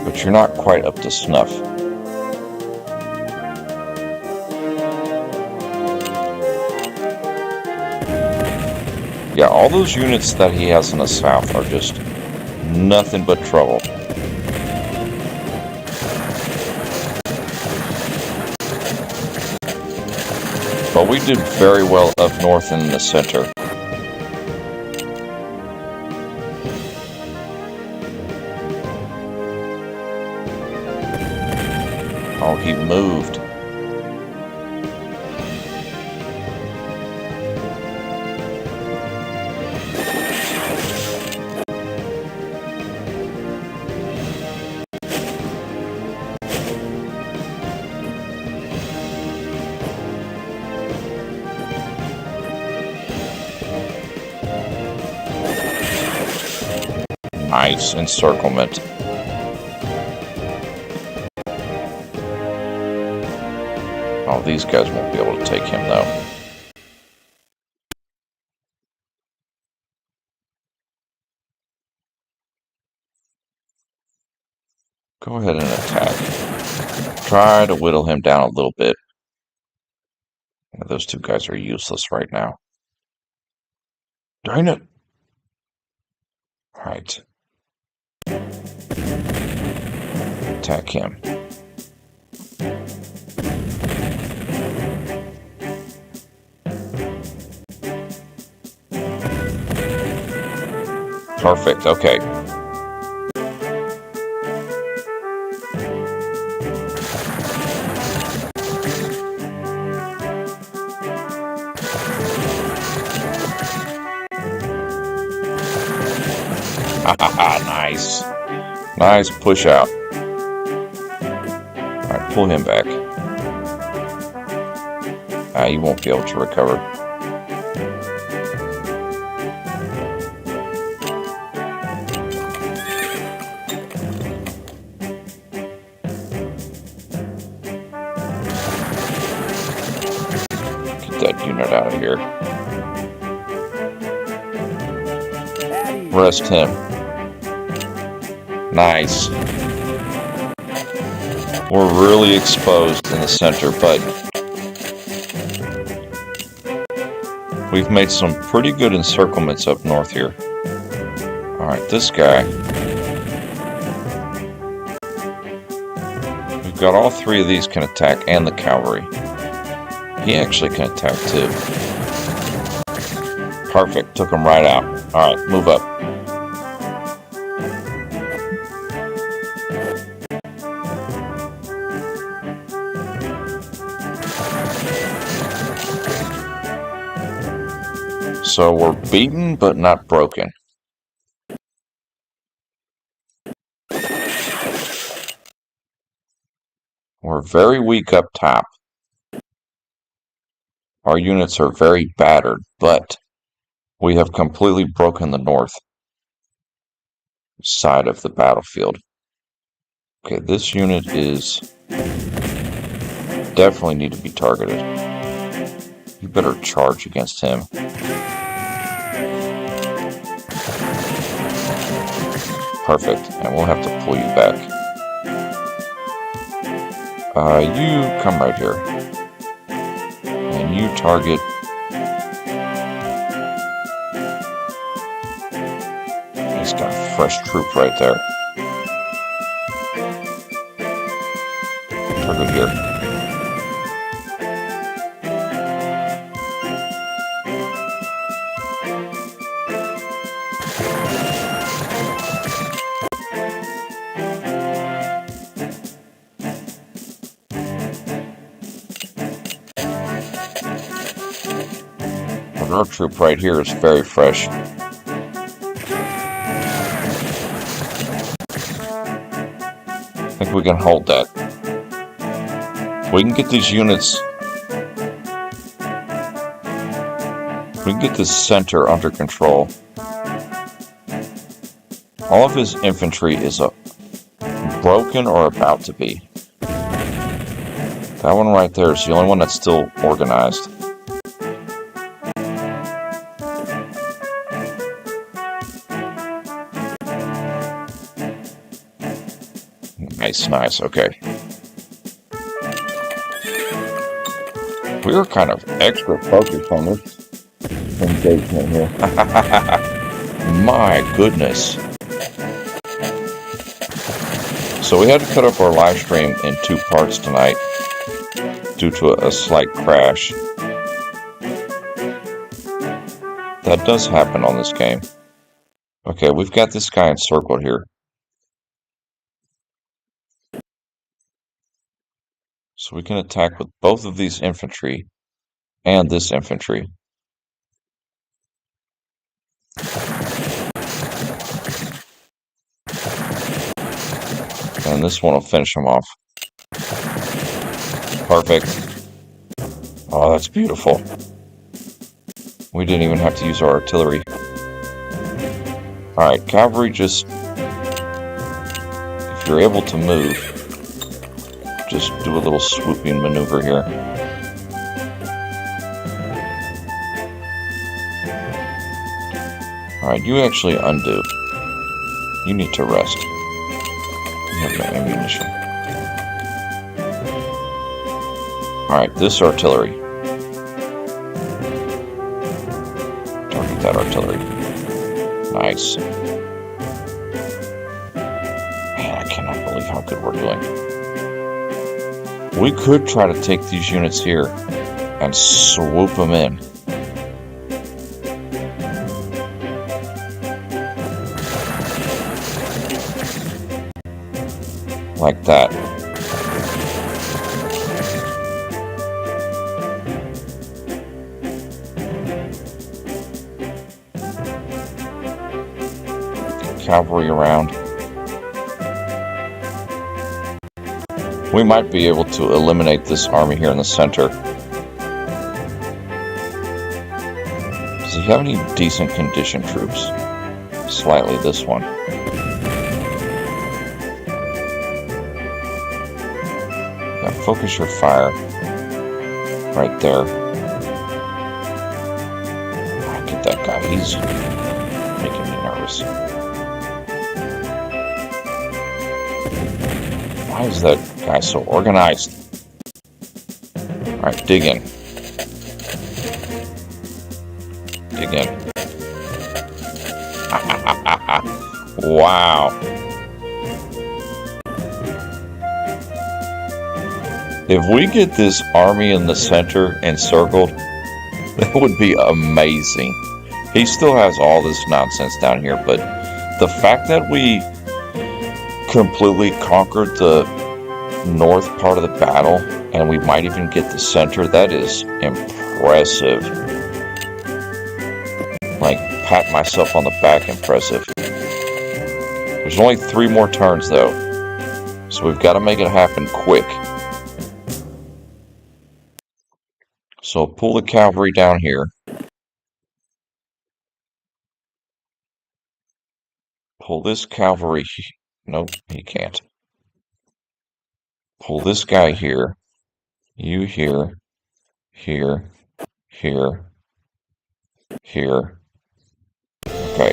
but you're not quite up to snuff. Yeah, all those units that he has in the south are just nothing but trouble. But we did very well up north and in the center. Oh, he moved. Nice encirclement. Oh, these guys won't be able to take him, though. Go ahead and attack. Try to whittle him down a little bit. Yeah, those two guys are useless right now. Darn it! Alright. Attack him. Perfect, okay. Nice. Nice push out. Alright, pull him back. You won't be able to recover. Get that unit out of here. Rest him. Nice. We're really exposed in the center, but we've made some pretty good encirclements up north here. Alright, this guy. We've got all three of these can attack and the cavalry. He actually can attack too. Perfect, took him right out. Alright, move up. So we're beaten, but not broken. We're very weak up top. Our units are very battered, but we have completely broken the north side of the battlefield. Okay, this unit is definitely need to be targeted. You better charge against him. Perfect, and we'll have to pull you back. You come right here. And you target... He's got a fresh troop right there. Target here. Our troop right here is very fresh. I think we can hold that. We can get these units. We can get this center under control. All of his infantry is broken or about to be. That one right there is the only one that's still organized. Nice, nice. Okay. We were kind of extra focused on this engagement here. My goodness. So we had to cut up our live stream in 2 parts tonight due to a slight crash. That does happen on this game. Okay, we've got this guy encircled here. So we can attack with both of these infantry and this infantry. And this one will finish him off. Perfect. Oh, that's beautiful. We didn't even have to use our artillery. Alright, cavalry, just... if you're able to move, just do a little swooping maneuver here. Alright, you actually undo. You need to rest. You have no ammunition. Alright, this artillery. Target that artillery. Nice. Man, I cannot believe how good we're doing. We could try to take these units here and swoop them in. Like that. Cavalry around. We might be able to eliminate this army here in the center. Does he have any decent condition troops? Slightly this one. Now focus your fire right there. Get that guy. He's making me nervous. Why is that guy so organized? Alright, dig in. Dig in. Wow. If we get this army in the center encircled, that would be amazing. He still has all this nonsense down here, but the fact that we completely conquered the north part of the battle, and we might even get the center, that is impressive. Like, pat myself on the back, impressive. There's only 3 more turns, though, so we've got to make it happen quick. So pull the cavalry down here. Pull this cavalry. Nope, he can't. Pull this guy here. You here. Here. Here. Here. Okay.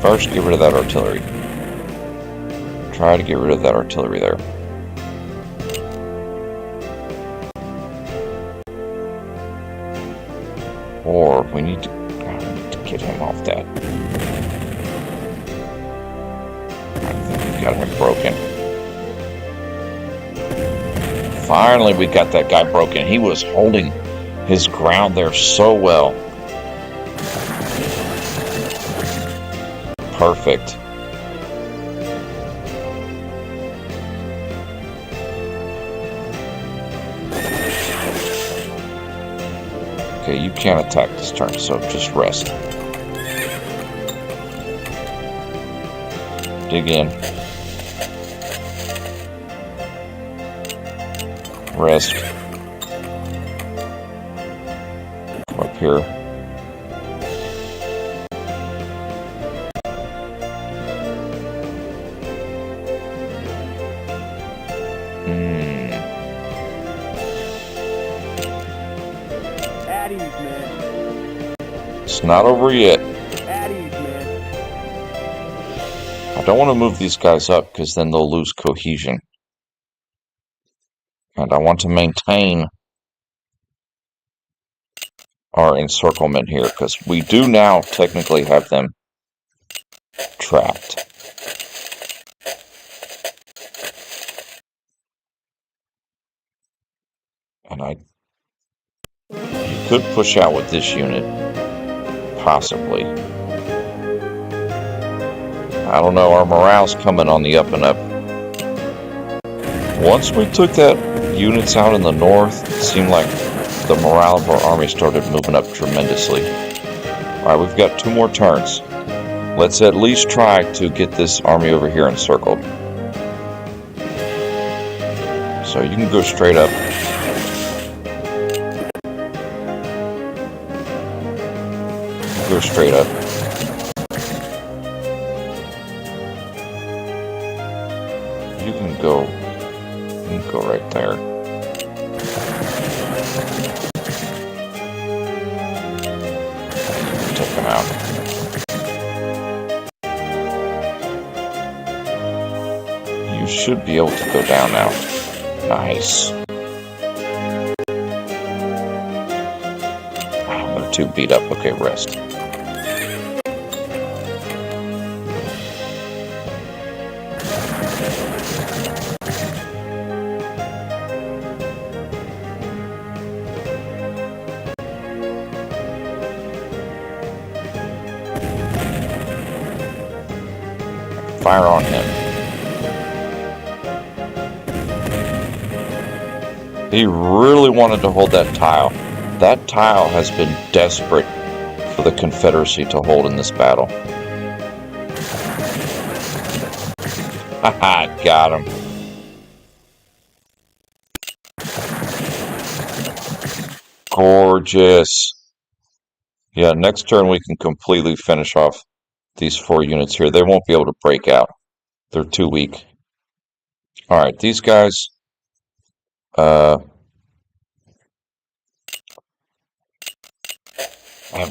First, get rid of that artillery. Try to get rid of that artillery there. Or we need to get him off that. I think we got him broken. Finally, we got that guy broken. He was holding his ground there so well. Perfect. Okay, you can't attack this turn, so just rest. Dig in. Rest. Come up here. At ease, man. It's not over yet. At ease, man. I don't want to move these guys up because then they'll lose cohesion. And I want to maintain our encirclement here because we do now technically have them trapped. And you could push out with this unit, possibly. I don't know, our morale's coming on the up and up. Once we took that units out in the north, it seemed like the morale of our army started moving up tremendously. Alright, we've got 2 more turns. Let's at least try to get this army over here encircled. So you can go straight up. Go straight up. You can go right there. Take them out. You should be able to go down now. Nice. They're too beat up. Okay, rest. Fire on him. He really wanted to hold that tile. That tile has been desperate for the Confederacy to hold in this battle. Haha, got him. Gorgeous. Yeah, next turn we can completely finish off these 4 units here. They won't be able to break out. They're too weak. Alright, these guys...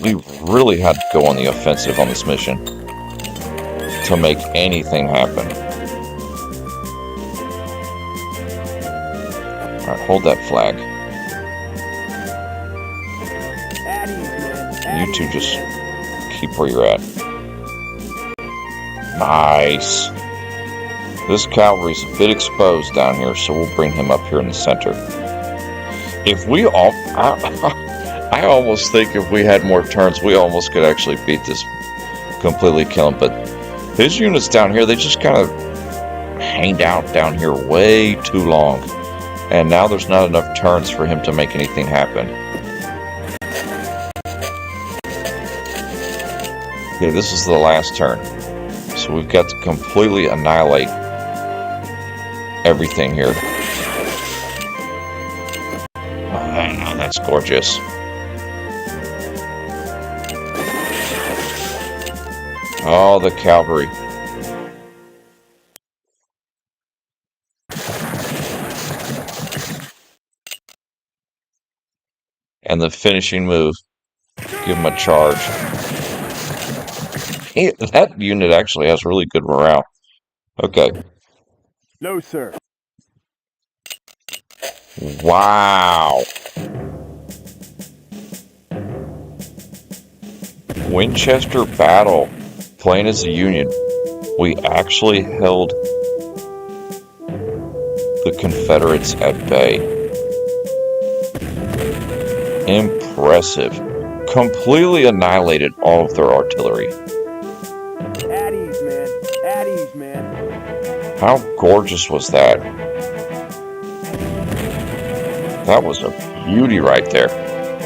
we really had to go on the offensive on this mission to make anything happen. Alright, hold that flag. You two just keep where you're at. Nice. This cavalry's a bit exposed down here, so we'll bring him up here in the center. If we all... I almost think if we had more turns, we almost could actually beat this, completely kill him. But his units down here, they just kind of hanged out down here way too long. And now there's not enough turns for him to make anything happen. Okay, this is the last turn. So we've got to completely annihilate everything here. Oh, that's gorgeous. Oh, the cavalry. And the finishing move. Give him a charge. That unit actually has really good morale. Okay. No, sir. Wow. Winchester battle. Playing as a Union. We actually held the Confederates at bay. Impressive. Completely annihilated all of their artillery. At ease, man. At ease, man. How gorgeous was that? That was a beauty right there.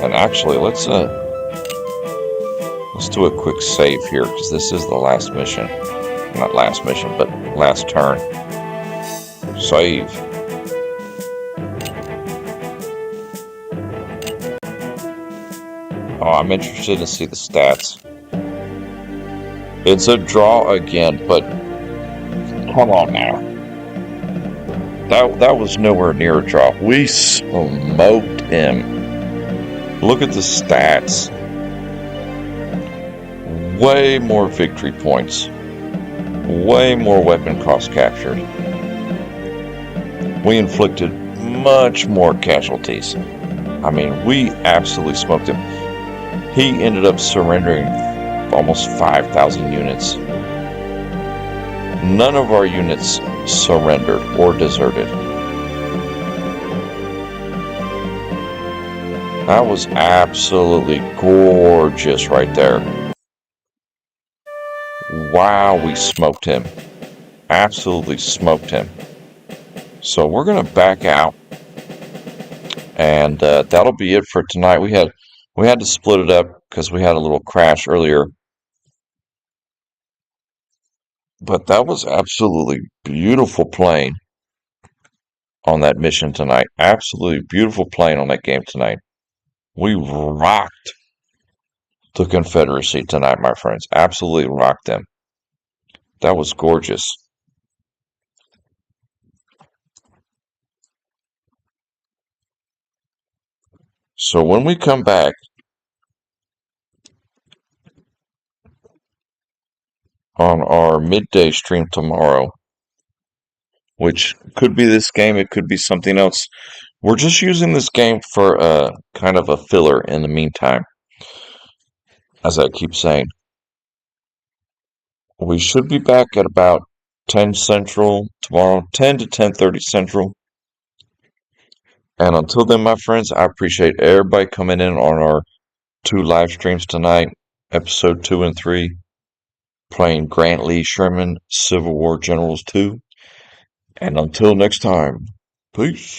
And actually, let's do a quick save here, because this is the last mission. Not last mission, but last turn. Save. Oh, I'm interested to see the stats. It's a draw again, but come on now. That was nowhere near a draw. We smoked him. Look at the stats. Way more victory points. way more weapon costs captured. We inflicted much more casualties. I mean, we absolutely smoked him. He ended up surrendering almost 5,000 units. None of our units surrendered or deserted. That was absolutely gorgeous right there. Wow, we smoked him. Absolutely smoked him. So we're going to back out, and that'll be it for tonight. We had to split it up because we had a little crash earlier. But that was absolutely beautiful playing on that mission tonight. Absolutely beautiful playing on that game tonight. We rocked the Confederacy tonight, my friends. Absolutely rocked them. That was gorgeous. So when we come back on our midday stream tomorrow, which could be this game, it could be something else. We're just using this game for kind of a filler in the meantime, as I keep saying. We should be back at about 10 Central tomorrow, 10 to 10:30 Central. And until then, my friends, I appreciate everybody coming in on our 2 live streams tonight, episode 2 and 3, playing Grant Lee Sherman Civil War Generals 2. And until next time, peace.